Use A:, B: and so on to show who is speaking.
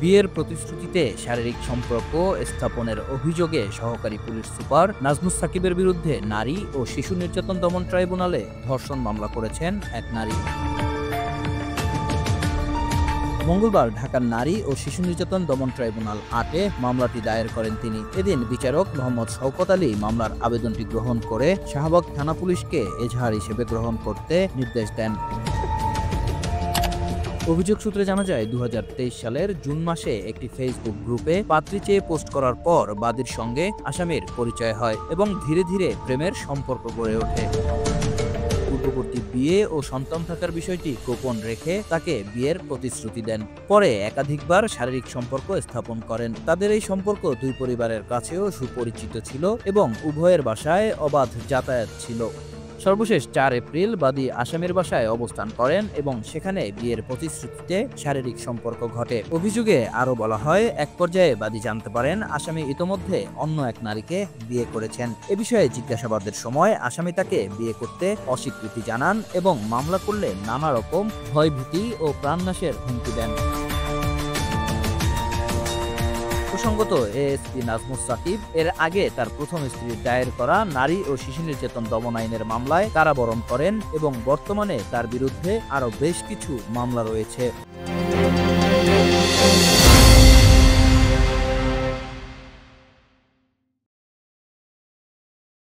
A: বিয়ের প্রতিশ্রুতিতে শারীরিক সম্পর্ক স্থাপনের অভিযোগে সহকারী পুলিশ সুপার নাজমুস সাকিবের বিরুদ্ধে নারী ও শিশু নির্যাতন দমন ট্রাইব্যুনালে ধর্ষণ মামলা করেছেন এক নারী। মঙ্গলবার ঢাকার নারী ও শিশু নির্যাতন দমন ট্রাইব্যুনাল ৮-এ মামলাটি দায়ের করেন তিনি। এদিন বিচারক মোহাম্মদ শওকত আলী মামলার আবেদনটি গ্রহণ করে শাহবাগ থানা পুলিশকে এজাহার হিসেবে গ্রহণ করতে নির্দেশ দেন। অভিযোগ সূত্রে জানা যায় ২০২৩ সালের জুন মাসে একটি ফেসবুক গ্রুপে পাত্রী চেয়ে পোস্ট করার পর বাদীর সঙ্গে আসামির পরিচয় হয় এবং ধীরে ধীরে প্রেমের সম্পর্ক গড়ে ওঠে। পূর্ববর্তী বিয়ে ও সন্তান থাকার বিষয়টি গোপন রেখে তাকে বিয়ের প্রতিশ্রুতি দেন। পরে একাধিকবার শারীরিক সম্পর্ক স্থাপন করেন। তাদের এই সম্পর্ক দুই পরিবারের কাছেও সুপরিচিত ছিল এবং উভয়ের বাসায় অবাধ যাতায়াত ছিল। সর্বশেষ ৪ এপ্রিল বাদী আসামির বাসায় অবস্থান করেন এবং সেখানে বিয়ের প্রতিশ্রুতিতে শারীরিক সম্পর্ক ঘটে। অভিযোগে আরও বলা হয়, এক পর্যায়ে বাদী জানতে পারেন আসামি ইতোমধ্যে অন্য এক নারীকে বিয়ে করেছেন। এ বিষয়ে জিজ্ঞাসাবাদের সময় আসামি তাকে বিয়ে করতে অস্বীকৃতি জানান এবং মামলা করলে নানা রকম ভয়ভীতি ও প্রাণনাশের হুমকি দেন। প্রসঙ্গত, এএসপি নাজমুস সাকিব এর আগে তার প্রথম স্ত্রীর দায়ের করা নারী ও শিশু নির্যাতন দমন আইনের মামলায় কারাবরণ করেন এবং বর্তমানে তার বিরুদ্ধে আরও বেশ কিছু মামলা রয়েছে।